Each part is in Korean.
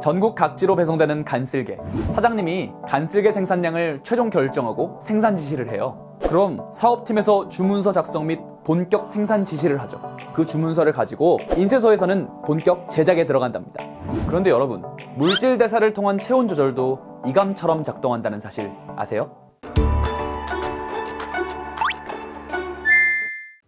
전국 각지로 배송되는 간쓸게. 사장님이 간쓸게 생산량을 최종 결정하고 생산 지시를 해요. 그럼 사업팀에서 주문서 작성 및 본격 생산 지시를 하죠. 그 주문서를 가지고 인쇄소에서는 본격 제작에 들어간답니다. 그런데 여러분, 물질 대사를 통한 체온 조절도 이감처럼 작동한다는 사실 아세요?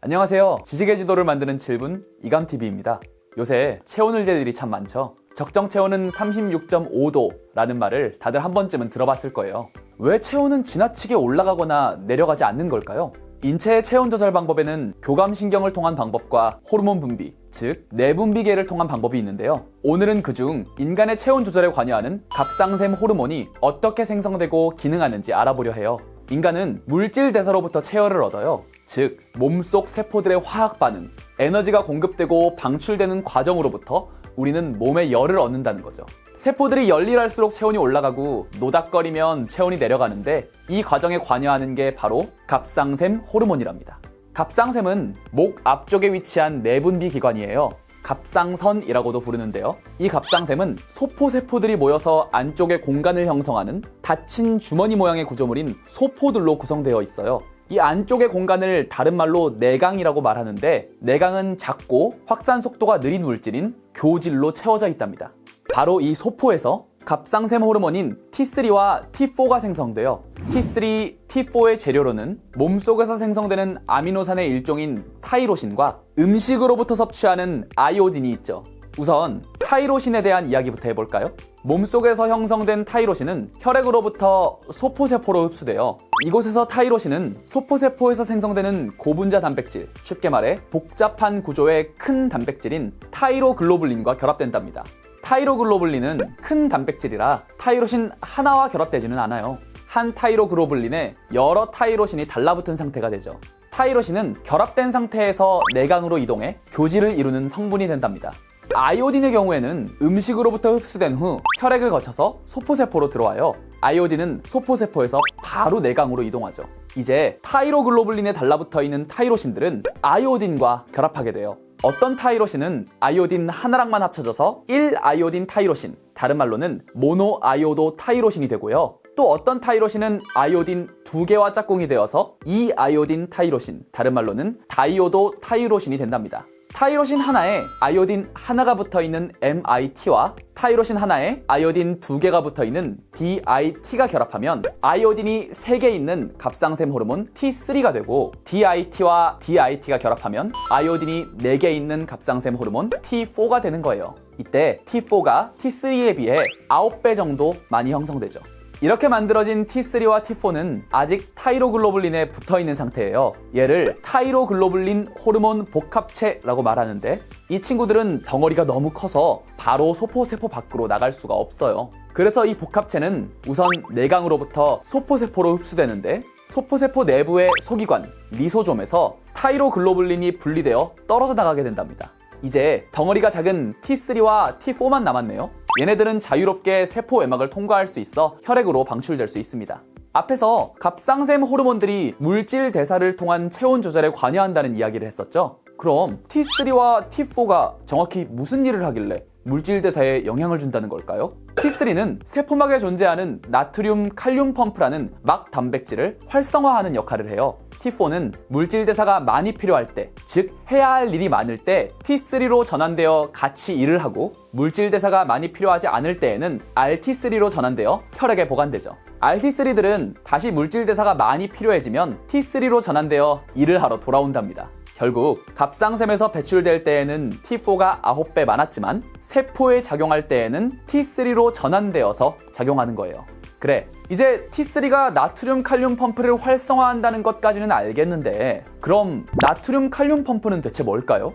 안녕하세요. 지식의 지도를 만드는 7분 이감TV입니다. 요새 체온을 잴 일이 참 많죠. 적정 체온은 36.5도라는 말을 다들 한 번쯤은 들어봤을 거예요. 왜 체온은 지나치게 올라가거나 내려가지 않는 걸까요? 인체의 체온 조절 방법에는 교감신경을 통한 방법과 호르몬 분비, 즉 내분비계를 통한 방법이 있는데요. 오늘은 그중 인간의 체온 조절에 관여하는 갑상샘 호르몬이 어떻게 생성되고 기능하는지 알아보려 해요. 인간은 물질 대사로부터 체열을 얻어요. 즉 몸속 세포들의 화학 반응, 에너지가 공급되고 방출되는 과정으로부터 우리는 몸에 열을 얻는다는 거죠. 세포들이 열일할수록 체온이 올라가고 노닥거리면 체온이 내려가는데 이 과정에 관여하는 게 바로 갑상샘 호르몬이랍니다. 갑상샘은 목 앞쪽에 위치한 내분비 기관이에요. 갑상선이라고도 부르는데요. 이 갑상샘은 소포세포들이 모여서 안쪽에 공간을 형성하는 닫힌 주머니 모양의 구조물인 소포들로 구성되어 있어요. 이 안쪽의 공간을 다른 말로 내강이라고 말하는데, 내강은 작고 확산 속도가 느린 물질인 교질로 채워져 있답니다. 바로 이 소포에서 갑상샘 호르몬인 T3와 T4가 생성돼요. T3, T4의 재료로는 몸속에서 생성되는 아미노산의 일종인 타이로신과 음식으로부터 섭취하는 아이오딘이 있죠. 우선 타이로신에 대한 이야기부터 해볼까요? 몸속에서 형성된 타이로신은 혈액으로부터 소포세포로 흡수돼요. 이곳에서 타이로신은 소포세포에서 생성되는 고분자 단백질, 쉽게 말해 복잡한 구조의 큰 단백질인 타이로글로불린과 결합된답니다. 타이로글로불린은 큰 단백질이라 타이로신 하나와 결합되지는 않아요. 한 타이로글로불린에 여러 타이로신이 달라붙은 상태가 되죠. 타이로신은 결합된 상태에서 내강으로 이동해 교질을 이루는 성분이 된답니다. 아이오딘의 경우에는 음식으로부터 흡수된 후 혈액을 거쳐서 소포세포로 들어와요. 아이오딘은 소포세포에서 바로 내강으로 이동하죠. 이제 타이로글로불린에 달라붙어 있는 타이로신들은 아이오딘과 결합하게 돼요. 어떤 타이로신은 아이오딘 하나랑만 합쳐져서 1아이오딘 타이로신, 다른 말로는 모노아이오도 타이로신이 되고요. 또 어떤 타이로신은 아이오딘 2개와 짝꿍이 되어서 2아이오딘 타이로신, 다른 말로는 다이오도 타이로신이 된답니다. 타이로신 하나에 아이오딘 하나가 붙어있는 MIT와 타이로신 하나에 아이오딘 2개가 붙어있는 DIT가 결합하면 아이오딘이 3개 있는 갑상샘 호르몬 T3가 되고, DIT와 DIT가 결합하면 아이오딘이 4개 있는 갑상샘 호르몬 T4가 되는 거예요. 이때 T4가 T3에 비해 9배 정도 많이 형성되죠. 이렇게 만들어진 T3와 T4는 아직 타이로글로불린에 붙어있는 상태예요. 얘를 타이로글로불린 호르몬 복합체라고 말하는데, 이 친구들은 덩어리가 너무 커서 바로 소포세포 밖으로 나갈 수가 없어요. 그래서 이 복합체는 우선 내강으로부터 소포세포로 흡수되는데, 소포세포 내부의 소기관, 리소좀에서 타이로글로불린이 분리되어 떨어져 나가게 된답니다. 이제 덩어리가 작은 T3와 T4만 남았네요. 얘네들은 자유롭게 세포 외막을 통과할 수 있어 혈액으로 방출될 수 있습니다. 앞에서 갑상샘 호르몬들이 물질 대사를 통한 체온 조절에 관여한다는 이야기를 했었죠. 그럼 T3와 T4가 정확히 무슨 일을 하길래 물질 대사에 영향을 준다는 걸까요? T3는 세포막에 존재하는 나트륨 칼륨 펌프라는 막 단백질을 활성화하는 역할을 해요. T4는 물질 대사가 많이 필요할 때, 즉 해야 할 일이 많을 때 T3로 전환되어 같이 일을 하고, 물질 대사가 많이 필요하지 않을 때에는 RT3로 전환되어 혈액에 보관되죠. RT3들은 다시 물질 대사가 많이 필요해지면 T3로 전환되어 일을 하러 돌아온답니다. 결국 갑상샘에서 배출될 때에는 T4가 9배 많았지만 세포에 작용할 때에는 T3로 전환되어서 작용하는 거예요. 그래, 이제 T3가 나트륨 칼륨 펌프를 활성화한다는 것까지는 알겠는데, 그럼 나트륨 칼륨 펌프는 대체 뭘까요?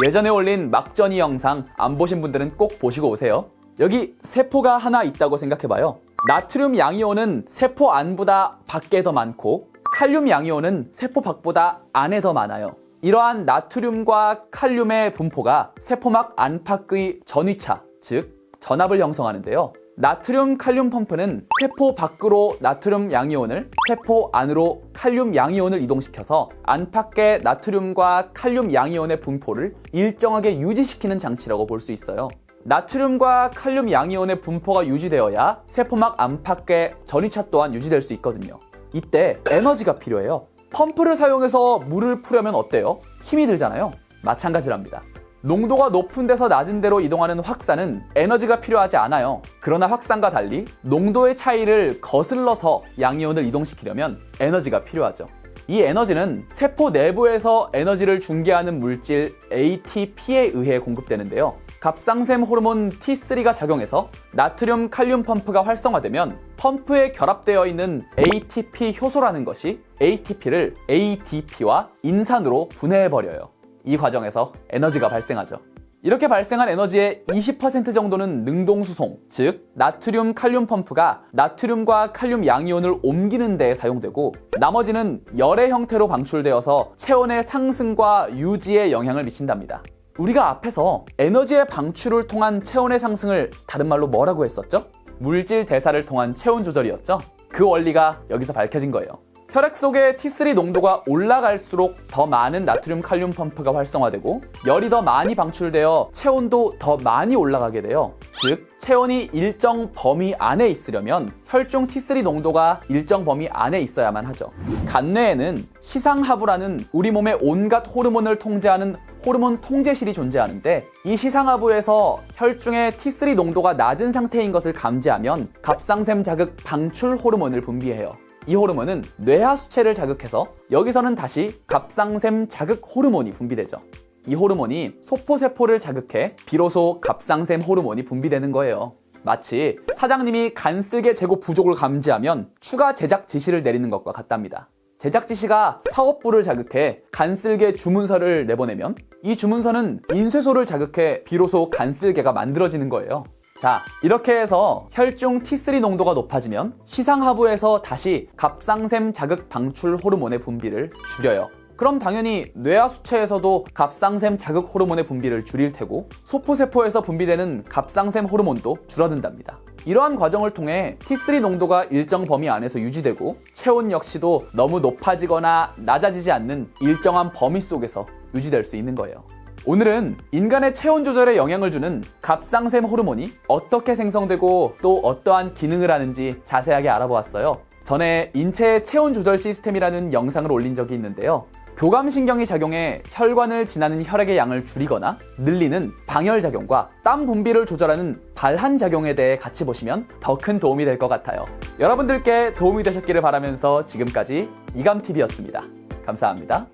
예전에 올린 막전이 영상 안 보신 분들은 꼭 보시고 오세요. 여기 세포가 하나 있다고 생각해봐요. 나트륨 양이온은 세포 안보다 밖에 더 많고, 칼륨 양이온은 세포 밖보다 안에 더 많아요. 이러한 나트륨과 칼륨의 분포가 세포막 안팎의 전위차, 즉 전압을 형성하는데요. 나트륨 칼륨 펌프는 세포 밖으로 나트륨 양이온을, 세포 안으로 칼륨 양이온을 이동시켜서 안팎의 나트륨과 칼륨 양이온의 분포를 일정하게 유지시키는 장치라고 볼 수 있어요. 나트륨과 칼륨 양이온의 분포가 유지되어야 세포막 안팎의 전이차 또한 유지될 수 있거든요. 이때 에너지가 필요해요. 펌프를 사용해서 물을 풀려면 어때요? 힘이 들잖아요. 마찬가지랍니다. 농도가 높은 데서 낮은 데로 이동하는 확산은 에너지가 필요하지 않아요. 그러나 확산과 달리 농도의 차이를 거슬러서 양이온을 이동시키려면 에너지가 필요하죠. 이 에너지는 세포 내부에서 에너지를 중개하는 물질 ATP에 의해 공급되는데요. 갑상샘 호르몬 T3가 작용해서 나트륨 칼륨 펌프가 활성화되면 펌프에 결합되어 있는 ATP 효소라는 것이 ATP를 ADP와 인산으로 분해해버려요. 이 과정에서 에너지가 발생하죠. 이렇게 발생한 에너지의 20% 정도는 능동수송, 즉 나트륨 칼륨 펌프가 나트륨과 칼륨 양이온을 옮기는 데 사용되고, 나머지는 열의 형태로 방출되어서 체온의 상승과 유지에 영향을 미친답니다. 우리가 앞에서 에너지의 방출을 통한 체온의 상승을 다른 말로 뭐라고 했었죠? 물질 대사를 통한 체온 조절이었죠? 그 원리가 여기서 밝혀진 거예요. 혈액 속의 T3 농도가 올라갈수록 더 많은 나트륨 칼륨 펌프가 활성화되고 열이 더 많이 방출되어 체온도 더 많이 올라가게 돼요. 즉, 체온이 일정 범위 안에 있으려면 혈중 T3 농도가 일정 범위 안에 있어야만 하죠. 간뇌에는 시상하부라는 우리 몸의 온갖 호르몬을 통제하는 호르몬 통제실이 존재하는데, 이 시상하부에서 혈중의 T3 농도가 낮은 상태인 것을 감지하면 갑상샘 자극 방출 호르몬을 분비해요. 이 호르몬은 뇌하수체를 자극해서 여기서는 다시 갑상샘 자극 호르몬이 분비되죠. 이 호르몬이 소포세포를 자극해 비로소 갑상샘 호르몬이 분비되는 거예요. 마치 사장님이 간쓸게 재고 부족을 감지하면 추가 제작 지시를 내리는 것과 같답니다. 제작 지시가 사업부를 자극해 간쓸게 주문서를 내보내면 이 주문서는 인쇄소를 자극해 비로소 간쓸게가 만들어지는 거예요. 자, 이렇게 해서 혈중 T3 농도가 높아지면 시상하부에서 다시 갑상샘 자극 방출 호르몬의 분비를 줄여요. 그럼 당연히 뇌하수체에서도 갑상샘 자극 호르몬의 분비를 줄일 테고, 소포세포에서 분비되는 갑상샘 호르몬도 줄어든답니다. 이러한 과정을 통해 T3 농도가 일정 범위 안에서 유지되고 체온 역시도 너무 높아지거나 낮아지지 않는 일정한 범위 속에서 유지될 수 있는 거예요. 오늘은 인간의 체온 조절에 영향을 주는 갑상샘 호르몬이 어떻게 생성되고 또 어떠한 기능을 하는지 자세하게 알아보았어요. 전에 인체의 체온 조절 시스템이라는 영상을 올린 적이 있는데요. 교감신경이 작용해 혈관을 지나는 혈액의 양을 줄이거나 늘리는 방열작용과 땀 분비를 조절하는 발한작용에 대해 같이 보시면 더 큰 도움이 될 것 같아요. 여러분들께 도움이 되셨기를 바라면서 지금까지 이감TV였습니다. 감사합니다.